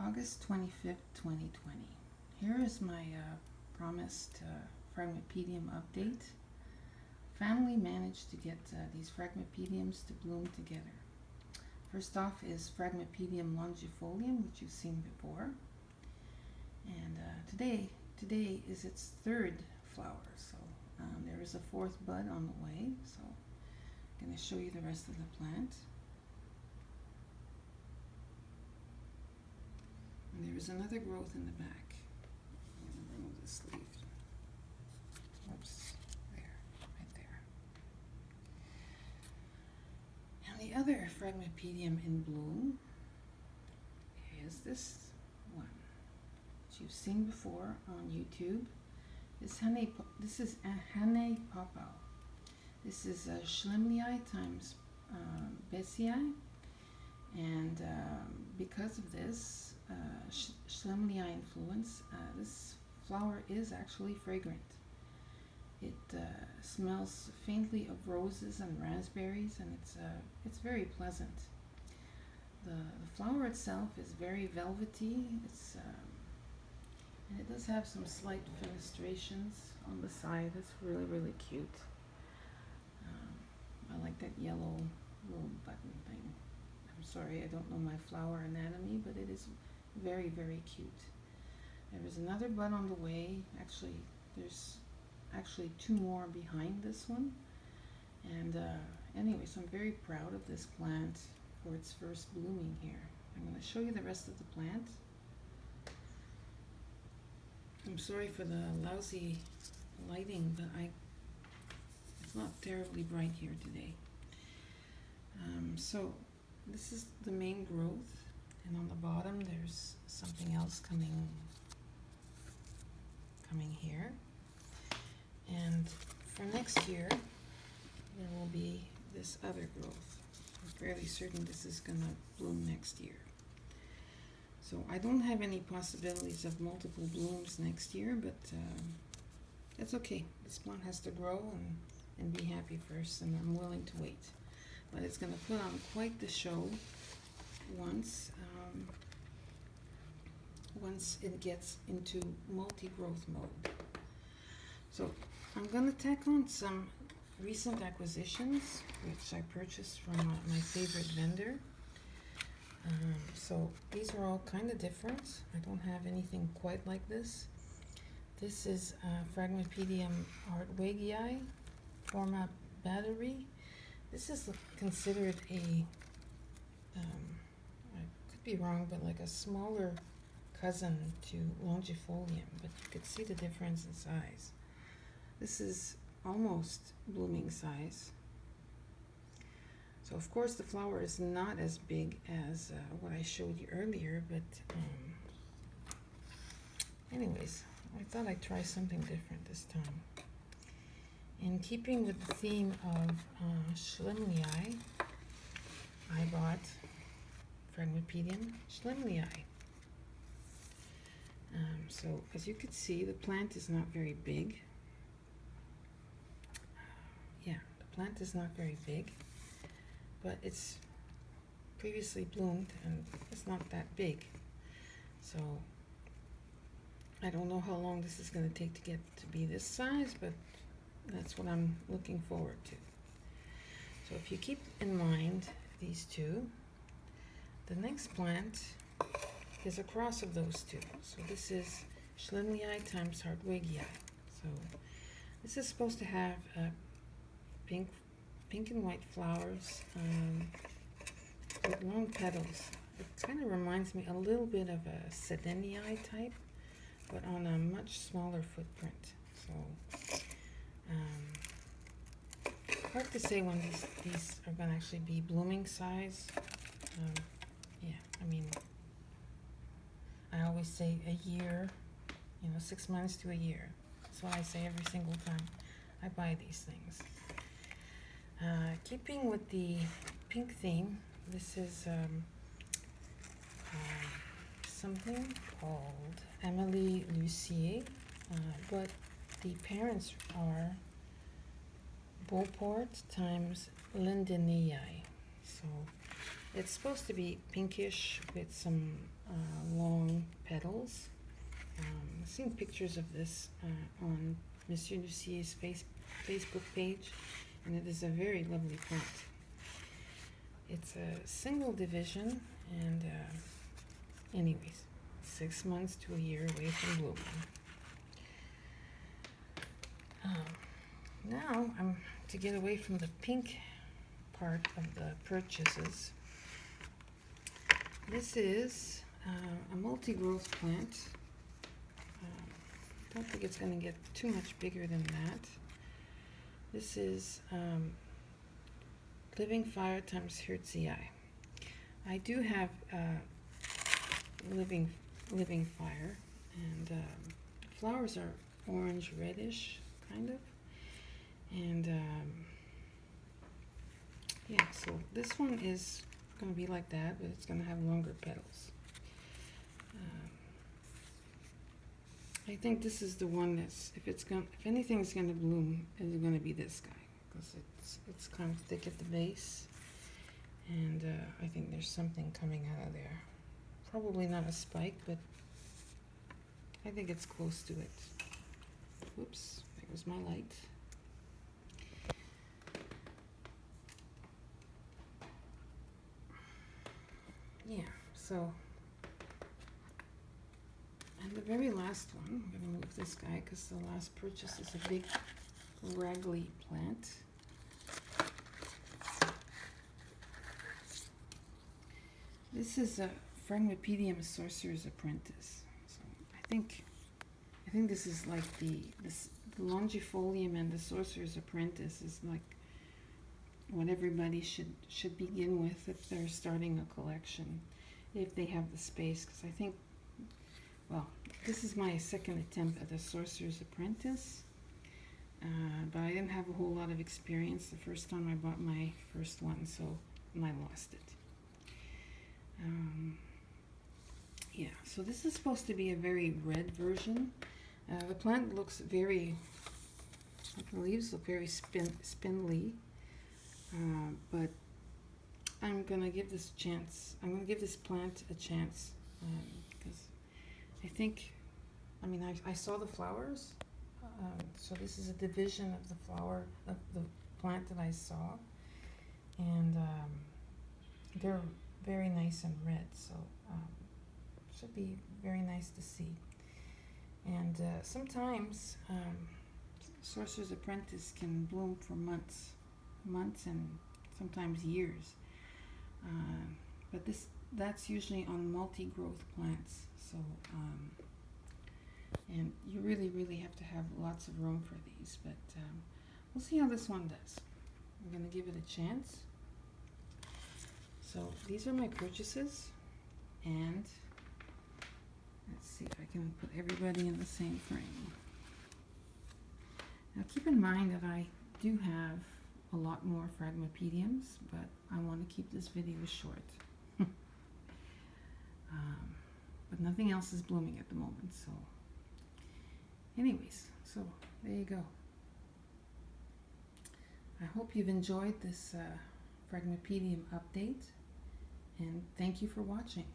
August 25th, 2020. Here is my promised Phragmipedium update. Family managed to get these Phragmipediums to bloom together. First off is Phragmipedium longifolium, which you've seen before. And today is its third flower, so there is a fourth bud on the way. So I'm going to show you the rest of the plant. And there is another growth in the back. I'm going to remove this leaf. Oops, there, right there. And the other Phragmipedium in bloom is this one, which you've seen before on YouTube. This is a Hane Papau. This is Schlemlii times Besii, and because of this Schlemlii influence, this flower is actually fragrant. It smells faintly of roses and raspberries, and it's very pleasant. The flower itself is very velvety. And it does have some slight fenestrations on the side. That's really cute. I like that yellow little button thing. I'm sorry, I don't know my flower anatomy, but it is very cute. There is another bud on the way. Actually, there's two more behind this one. And anyways, I'm very proud of this plant for its first blooming here. I'm going to show you the rest of the plant. I'm sorry for the lousy lighting, but it's not terribly bright here today. So this is the main growth, and on the bottom there's something else coming here. And for next year there will be this other growth. I'm fairly certain this is gonna bloom next year. So I don't have any possibilities of multiple blooms next year, but that's okay. This plant has to grow and be happy first, and I'm willing to wait. But it's going to put on quite the show once it gets into multi-growth mode. So I'm going to tack on some recent acquisitions, which I purchased from my favorite vendor. So these are all kind of different. I don't have anything quite like this. This is Phragmipedium hartwigii, forma battery. This is considered I could be wrong, but like a smaller cousin to longifolium, but you could see the difference in size. This is almost blooming size. So of course the flower is not as big as what I showed you earlier, but anyways, I thought I'd try something different this time. In keeping with the theme of Schlemlii, I bought Phragmipedium Schlemlii. So as you can see, the plant is not very big. The plant is not very big. But it's previously bloomed and it's not that big. So I don't know how long this is going to take to get to be this size, but that's what I'm looking forward to. So if you keep in mind these two, the next plant is a cross of those two. So this is Schlemlii times hartwigii. So this is supposed to have pink and white flowers with long petals. It kind of reminds me a little bit of a Sedenii type, but on a much smaller footprint. So hard to say when these are going to actually be blooming size. I mean, I always say a year, 6 months to a year. That's what I say every single time I buy these things. Keeping with the pink theme, this is something called Emily Lucier, but the parents are Beauport times Lindenii. So It's supposed to be pinkish with some long petals. I've seen pictures of this on Monsieur Lucier's Facebook page, and it is a very lovely plant. It's a single division, and anyways, 6 months to a year away from blooming. Now I'm to get away from the pink part of the purchases. This is a multi-growth plant. I don't think it's going to get too much bigger than that. This is Living Fire times Hertzii. I do have living Fire, and flowers are orange reddish kind of, and yeah, so this one is going to be like that, but it's going to have longer petals. I think this is the one that's, if anything's going to bloom, it's going to be this guy, because it's kind of thick at the base, and I think there's something coming out of there. Probably not a spike, but I think it's close to it. Whoops, there was my light. Yeah, so, and the very last one, I'm going to move this guy because the last purchase is a big raggly plant. This is a Phragmipedium Sorcerer's Apprentice. So I think this is like the Longifolium and the Sorcerer's Apprentice is like what everybody should begin with if they're starting a collection, if they have the space, because I think, well, this is my second attempt at a Sorcerer's Apprentice, but I didn't have a whole lot of experience the first time I bought my first one, and I lost it. Yeah, so this is supposed to be a very red version. The plant looks very, the leaves look very spindly. But I'm gonna give this chance. I'm gonna give this plant a chance because I think, I mean, I saw the flowers. So this is a division of the flower of the plant that I saw, and they're very nice and red. So should be very nice to see. And sometimes Sorcerer's Apprentice can bloom for months and sometimes years, but that's usually on multi-growth plants, so and you really have to have lots of room for these, but we'll see how this one does. I'm going to give it a chance. So these are my purchases, and let's see if I can put everybody in the same frame. Now keep in mind that I do have a lot more Phragmipediums, but I want to keep this video short. But nothing else is blooming at the moment, so anyways, so there you go. I hope you've enjoyed this Phragmipedium update, and thank you for watching.